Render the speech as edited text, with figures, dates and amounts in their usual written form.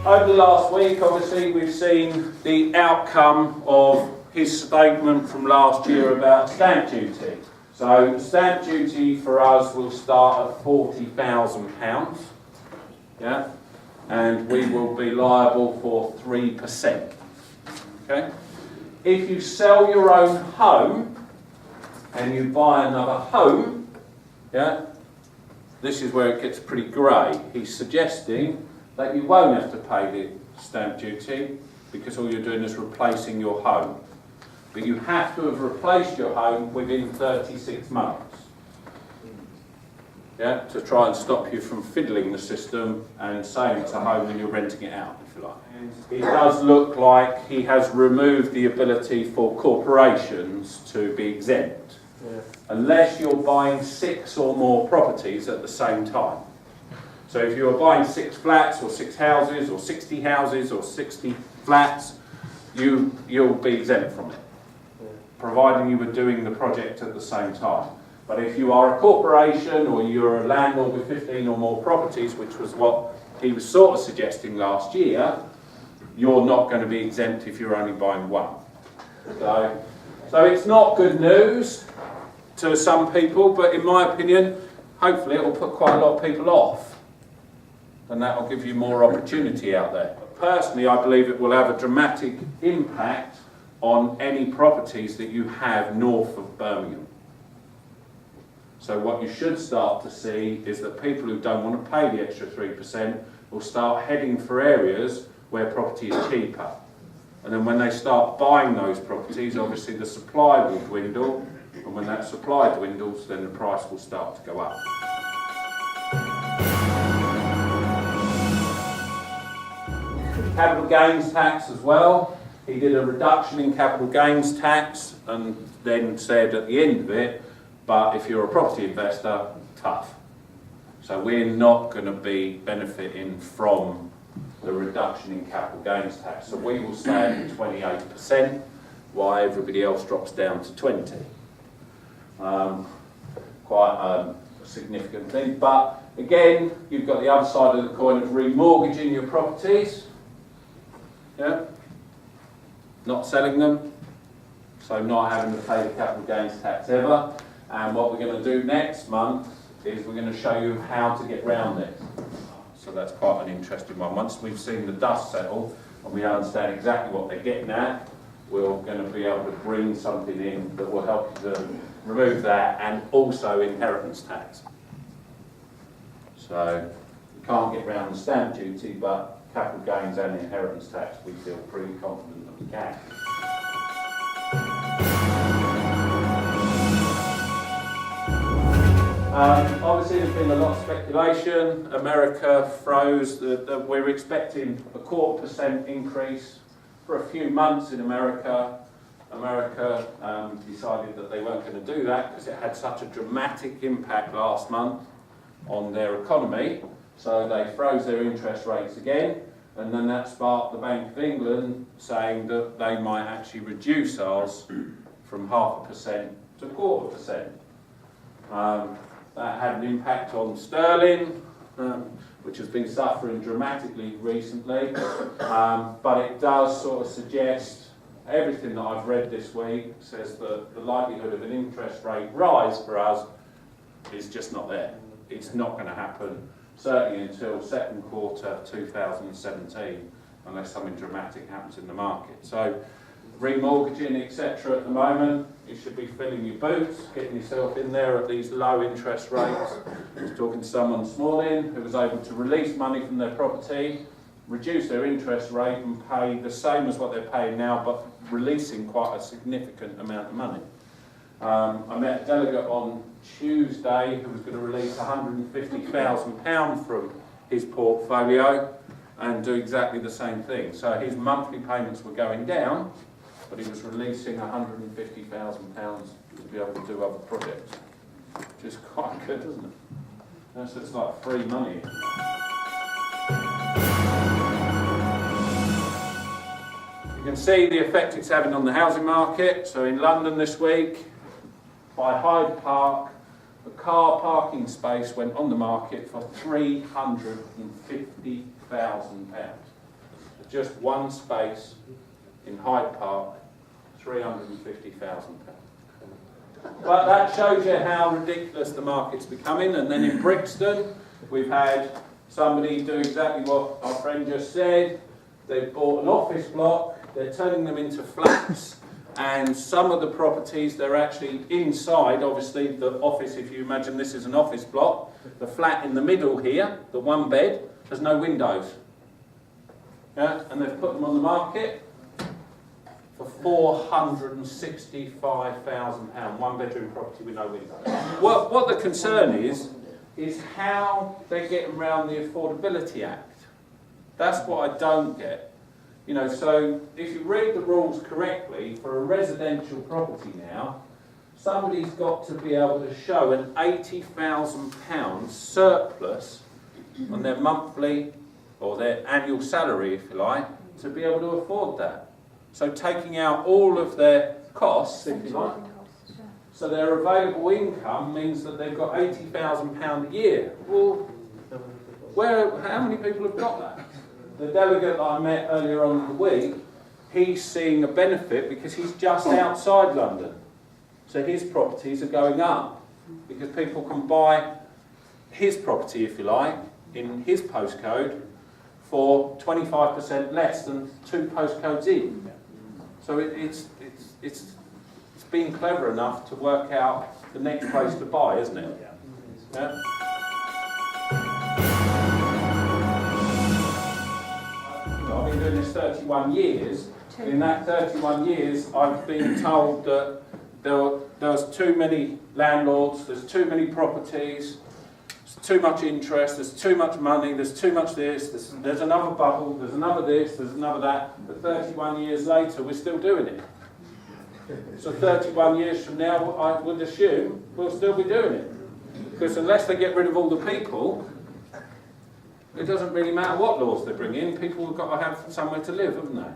Over the last week, obviously, we've seen the outcome of his statement from last year about stamp duty. So stamp duty for us will start at £40,000, yeah, and we will be liable for 3%. Okay? If you sell your own home and you buy another home, yeah, this is where it gets pretty grey. He's suggesting that you won't have to pay the stamp duty because all you're doing is replacing your home. But you have to have replaced your home within 36 months. Yeah, to try and stop you from fiddling the system and saying it's a home and you're renting it out, if you like. And it does look like he has removed the ability for corporations to be exempt, unless you're buying 6 or more properties at the same time. So if you're buying 6 flats or 6 houses or 60 houses or 60 flats, you'll be exempt from it, providing you were doing the project at the same time. But if you are a corporation or you're a landlord with 15 or more properties, which was what he was sort of suggesting last year, you're not going to be exempt if you're only buying one. So it's not good news to some people, but in my opinion, hopefully it will put quite a lot of people off, and that will give you more opportunity out there. Personally, I believe it will have a dramatic impact on any properties that you have north of Birmingham. So what you should start to see is that people who don't want to pay the extra 3% will start heading for areas where property is cheaper. And then when they start buying those properties, obviously the supply will dwindle, and when that supply dwindles, then the price will start to go up. Capital gains tax as well. He did a reduction in capital gains tax and then said at the end of it, but if you're a property investor, tough. So we're not going to be benefiting from the reduction in capital gains tax. So we will stay at 28%, while everybody else drops down to 20%. Quite a significant thing. But again, you've got the other side of the coin of remortgaging your properties. Yeah? Not selling them, so not having to pay the capital gains tax ever. And what we're going to do next month is we're going to show you how to get round this. So that's quite an interesting one. Once we've seen the dust settle and we understand exactly what they're getting at, we're going to be able to bring something in that will help you to remove that, and also inheritance tax. So we can't get round the stamp duty, but capital gains and inheritance tax, we feel pretty confident that we can. Obviously there's been a lot of speculation. America froze. We're expecting a 0.25% increase for a few months in America. America decided that they weren't going to do that because it had such a dramatic impact last month on their economy. So they froze their interest rates again, and then that sparked the Bank of England saying that they might actually reduce ours from 0.5% to 0.25%. That had an impact on sterling, which has been suffering dramatically recently, but it does sort of suggest, everything that I've read this week says that the likelihood of an interest rate rise for us is just not there. It's not going to happen, certainly until second quarter 2017, unless something dramatic happens in the market. So remortgaging, etc. at the moment, you should be filling your boots, getting yourself in there at these low interest rates. I was talking to someone this morning who was able to release money from their property, reduce their interest rate and pay the same as what they're paying now, but releasing quite a significant amount of money. I met a delegate on Tuesday who was going to release £150,000 from his portfolio and do exactly the same thing. So his monthly payments were going down, but he was releasing £150,000 to be able to do other projects, which is quite good, isn't it? That's just like free money. You can see the effect it's having on the housing market. So in London this week, by Hyde Park, a car parking space went on the market for £350,000. Just one space in Hyde Park, £350,000. But that shows you how ridiculous the market's becoming. And then in Brixton, we've had somebody do exactly what our friend just said. They've bought an office block, they're turning them into flats, and some of the properties, they're actually inside, obviously, the office, if you imagine this is an office block, the flat in the middle here, the one bed, there's no windows. Yeah? And they've put them on the market for £465,000, one bedroom property with no windows. What the concern is how they're getting around the Affordability Act. That's what I don't get. You know, so if you read the rules correctly, for a residential property now, somebody's got to be able to show an £80,000 surplus on their monthly or their annual salary, if you like, to be able to afford that. So taking out all of their costs, if you like, so their available income means that they've got £80,000 a year. Well, how many people have got that? The delegate that I met earlier on in the week, he's seeing a benefit because he's just outside London. So his properties are going up because people can buy his property, if you like, in his postcode for 25% less than 2 postcodes in. So it's being clever enough to work out the next place to buy, isn't it? Yeah? I've been doing this 31 years. In that 31 years, I've been told that there's too many landlords, there's too many properties, there's too much interest, there's too much money, there's too much this, there's another bubble, there's another this, there's another that. But 31 years later, we're still doing it. So 31 years from now, I would assume we'll still be doing it. Because unless they get rid of all the people, it doesn't really matter what laws they bring in, people have got to have somewhere to live, haven't they?